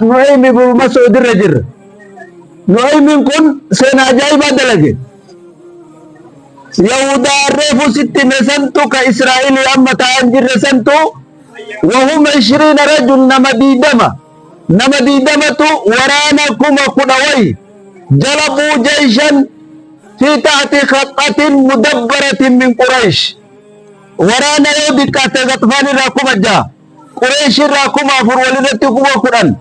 Nu'aymi bin Mas'ud irra jirra. Nu'aymin kun seenaa ajaa'ibaa dalage. Yahudaa reefu sitti meesantu ka Israa'ilii amma ta'an jirre santu wahum 20 rajul nama diidamatu waraana 10,000 jalabuu jeyshan fi taati khaxatin mudabbaratin min Quraysh. Waraana yoo diqqaate Gaxfaan irraa 6,000, Quraysh irraa 4,000 walirratti 10,000,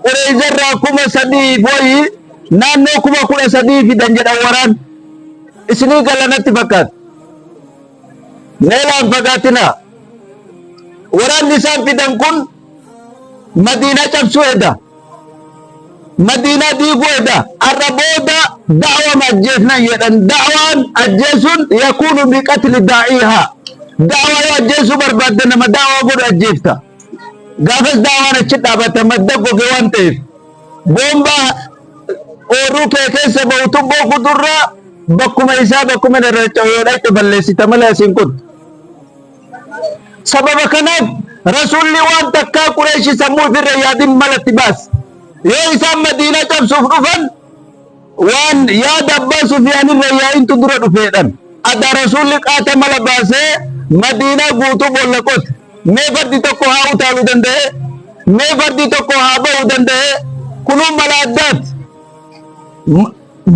Quraysh irraa 3,000 boyi naannoo 13,000 fidan jedhan waraan. Isinii galanatti fakkaata. Neelaan fakaatina. Waraanni isaan fidan kun Madiinaa cabsuu edda. Madiinaa diiguu edda. Arra booda da'waa ajjeefnan jedhan. Da'waan ajjeesuun yakuunu biqatli daa'ihaa. Da'waa yoo ajjeesuu barbaadde nama da'waa godhu ajjeefta. Gaafas da'waan achi dhaabata madda goge waan ta'eef. Boombaa oorruu kee keessa ba'u tubboo kudurraa bakkuma isaa bakkuma irra yoo itti balleessita malee asiin kun. Sababa kanaaf Rasuulli waan takkaa Qureeshi sammuu ofirra yaadin malatti baas. Yoo isaan Madiinaa cabsuuf dhufan waan yaada Abbaa Sufyaan irra yaa'intu dura dhufeedhan. Adda Rasuulli qaata mala baasee Madiinaa guutuu boolla qote. Mee fardi tokko haa utaaluu danda'e? Mee fardi tokko haa ba'uu danda'e? Kunuun mala addaati.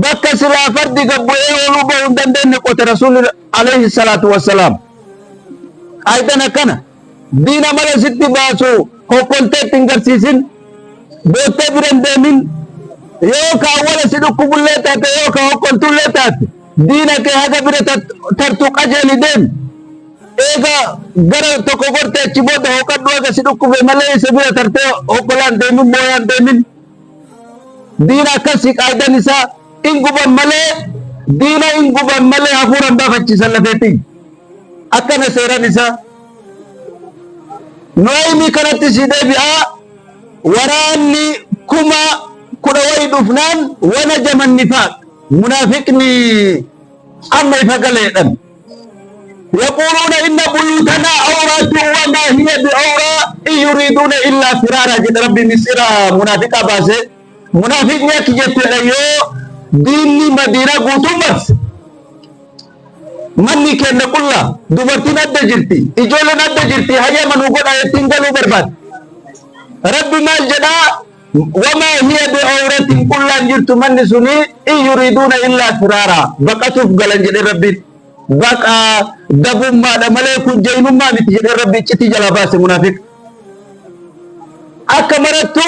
Bakka silaa fardi gabbu'ee ooluu ba'uu hin dandeenye qote Rasuulli alayhi salaatu wassalaam. Aydan akkana diina mala sitti baasu hokkolteetti hin garsiisin, boottee bira hin deemin, yoo kaawwala si dhukkubullee taate yoo ka hokkoltullee taate diina kee haga bira tartuu qajeeli deem. Eega gara tokko gorte achi booda hokkadhu haga si dhukkube malee isa bira tartee hokkolaan deemin mooyaan deemin. Diina akkasii qaayidan isaa in guban malee diina in guban malee hafuuran baafachiisan lafeetiin. Akkana seeran isaa. Nu'aymi kanatti si deebi'aa waraanni 10,000 dhufnaan wana jaman nifaaq munaafiqni amma ifa galeedhan. Yaquuluuna inna buyuutanaa awraatun wamaa hiya bi'awraa in yuriiduuna illaa firaaraa jedha Rabbi misira munaafiqaa baase. Munaafiqni akki jetteedha yoo diinni Madiinaa guutuu marse. Manni kenna qulla dubartiin adda jirti, ijoolleen adda jirti, hayya manuu godha ittiin galuu barbaada. Rabbi maal jedhaa wamaa hiya bi'awratin qullaan jirtu manni suni in yuriiduuna illaa firaaraa baqatuuf galan jedhe Rabbiin. Baqa dabummaadha malee kun jaynummaa miti jedhe Rabbi iccitii jalaa baase munaafiq. Akka marattu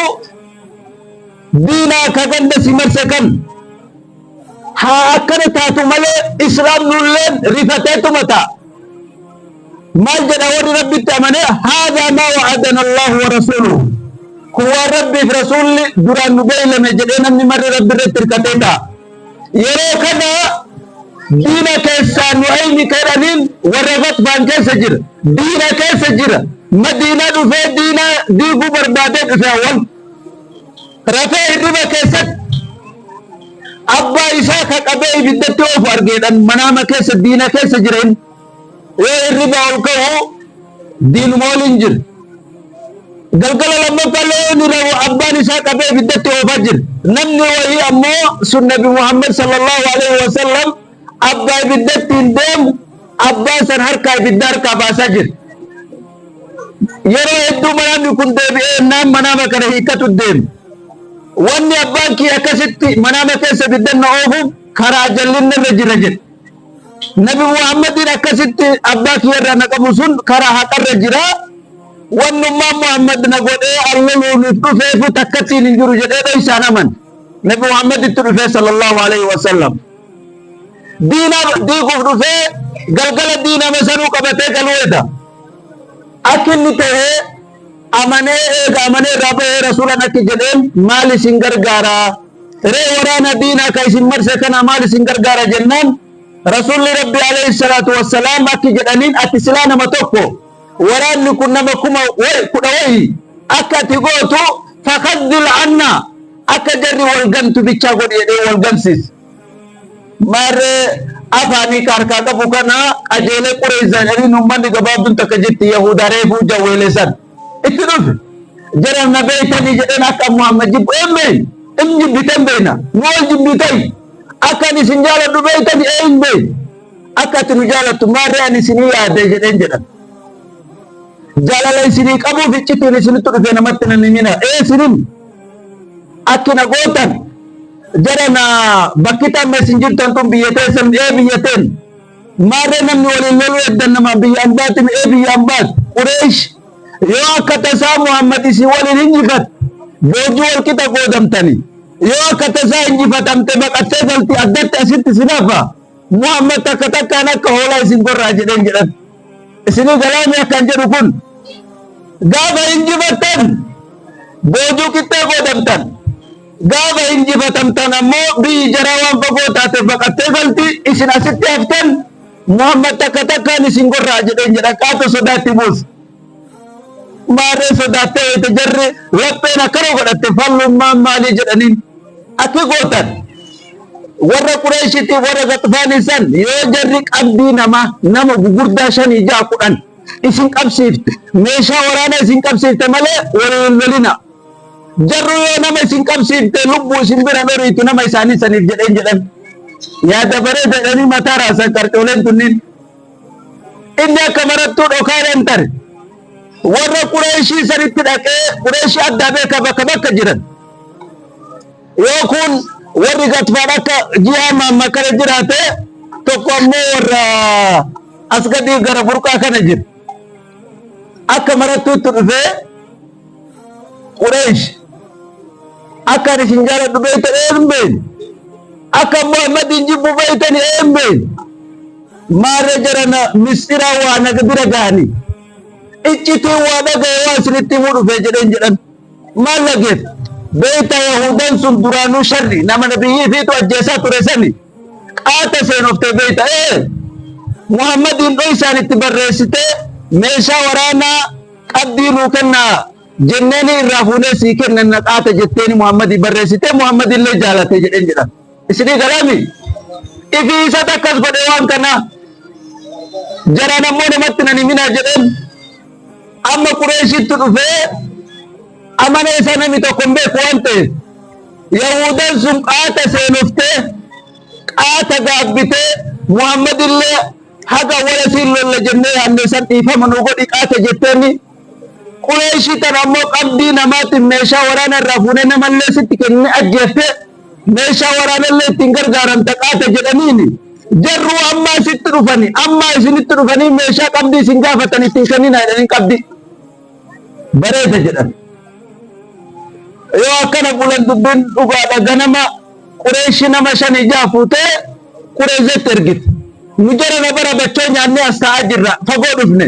diinaa ka ganda si marse kan haa akkana taatu malee islaamnulleen rifateetuma ta'a. Maal jedha warri Rabbitti amanee haadaa maa wa'adana Allahu wa rasuluhu. Kun waan Rabbiif Rasuulli duraan nu beeylame jedhee namni marri Rabbi irratti hirkatee ta'a. Yeroo kana diina keessaa Nu'aymi jedhaniin warra Gaxfaan keessa jira. Diina keessa jira. Madiinaa dhufee diina diiguu barbaadee dhufe awwal. Rafee hirriba keessatti abbaa isaa ka qabee ibiddatti oofu argeedhan manaama keessa diina keessa jiran. Yoo hirriba ol ka'u diinuma waliin jira. Galgala lammaffaa yoo rawu abbaan isaa qabee ibiddatti oofaa jira. Namni wayii ammoo sun Nabi Muhammad sallallahu alaihi wasallam abbaa ibiddatti hin deemu abbaa san harkaa ibidda harkaa baasaa jira. Yeroo hedduu manaamni kun deebi'ee naan manaama kana hiikkatu deemu. Wanni abbaan kiyya akkasitti manaama keessa ibiddan na oofuuf karaa jallinna irra jira jedhe. Nabi Muhammadin akkasitti abbaa kiyya irraa na qabu sun karaa haqarra jira. Wannummaan Muhammad na godhee allaluuniif dhufeefu takkattiin hin jiru jedhee isaan aman. Nabi Muhammaditti dhufee sallallahu alaihi wasallam. Diina diiguuf dhufee galgala diina masanuu qabatee galuudha. Akka inni ta'ee amanee eega amanee irraa bahee rasuulaan akki jedheen maal isin gargaara? Ree waraana diinaa ka isin marse kana maal isin gargaara jennaan Rasuulli Rabbi alayhi salaatu wassalaam akki jedhaniin ati silaa nama tokko waraanni kun nama 10,000 akka ati gootu fakhaddil anna akka jarri walgantu bichaa godhi jedhee walgansiis. Marree afaanii harkaa qabu kana qajeelee Qureeshaan jedhanii uummanni gabaabduun takka jetti Yahudaa reefuu jawweelesan itti dhufe. jara na beeytanii jedhan akka Muhammad jibbu eenbeen in jibbitan beena nu ol jibbitay akkan isin jaaladhu beeytanii eenbeen akka ati nu jaalattu maarree ani isinii yaadde jedheen jedhan jaalala isinii qabuuf iccitiin isinitti dhufe namatti nan himina isinin akkina gootan jara na bakkitan isin jirtan tun biyya teessan biyyateen maarree namni waliin loluu eddan nama biyya ambaatin biyya ambaat Qureesh yoo akka tasaa Muhammad isin waliin injifat boojii wal qixa qoodamtanii yoo akka tasaa injifatamte baqattee galti addatti asitti sinafa Muhammad takka takkaan akka hoolaa isin gorraa jedheen jedhan isinii galaami akkan jedhu kun gaafa injifattan boojuu qixxee qoodamtan gaafa injifatamtan ammoo biyyi jaraa waan fagoo taate baqattee galti isin asitti haftan Muhammad takka takkaan isin gorraa jedheen jedhan qaata sodaatti buus maarree sodaattee wayite jarri lapheen akkana godhatte fallummaan maalii jedhaniin akki gootan warra Qureeshitiif warra Gaxfaanii san yoo jarri qabdii nama gugurdaa 5 6 10 isin qabsiifte meeshaa waraanaa isin qabsiifte malee waliin lolina jarri yoo nama isin qabsiifte lubbuu isin bira dhoriitu nama isaanii saniif jedhan yaada baree jedhanii mataa raasan qarcooleen tunniin inni akka marattuu dhokaadhaan tare warra Qureeshii sanitti dhaqee Qureeshii addaa beeka bakka jiran yoo kun warri Gaxfaan akka ji'a mamakara jiraate tokko ammoo warra as gadii gara burqaa kana jira akka marattuutti dhufee Qureesh akka isin jaaladhu beeytan eenbeen akka Muhammadin jibbu beeytan eenbeen maarree jarana mistira waa naga bira gahanii iccitiin waa dhagaye waa isinitti himuu dhufe jedhan maal lageef beeyta Yahudan sun duraanuu sharri nama nabiyyii fiitu ajjeesaa ture sani qaata seenoftee beeyta Muhammadin dho isaanitti barreessite meeshaa waraanaa qabdii nuu kennaa jenneeni irraa fuunee sii kennan qaata jetteeni Muhammadin barreessite Muhammadillee jaalate jedhan isinii galaami ifii isat akkas godhe waan kana jaraan ammoo namatti nan himinaa jedhan amma Qureeshitti dhufee amana isa namni tokko hin beeku waan ta'eef Yahudan sun qaata seenoftee qaata gaabbitee Muhammadillee haga wala siin lolla jennee yaadne san dhiifama nu godhi qaata jetteeni Qureeshii tan ammoo qabdii namaatiin meeshaa waraana irraa fuunee namallee sitti kennee ajjeeftee meeshaa waraanallee ittiin gargaaramta qaata jedhaniini jarruu ammaa sitti dhufanii ammaa isinitti dhufanii meeshaa qabdii isin gaafatan ittiin kennina jedhanii qabdii bareeda jedhan yoo akkana bulan dubbiin dhugaadha ganama Qureeshii nama 5 6 fuutee Qureeshitti ergite nu jara na bara bachoo nyaannee as taa'aa jirra fagoo dhufne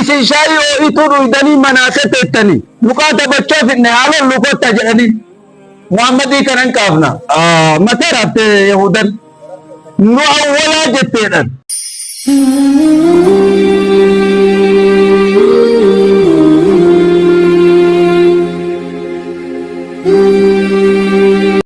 isin shaayii oo'ituu dhuydanii manaasee teettanii lukaata bachoo fidne haaloon lukotta jedhanii Muhammadii kanan kaafna mataa raaftee Yahudan nu awwalaa jetteedhan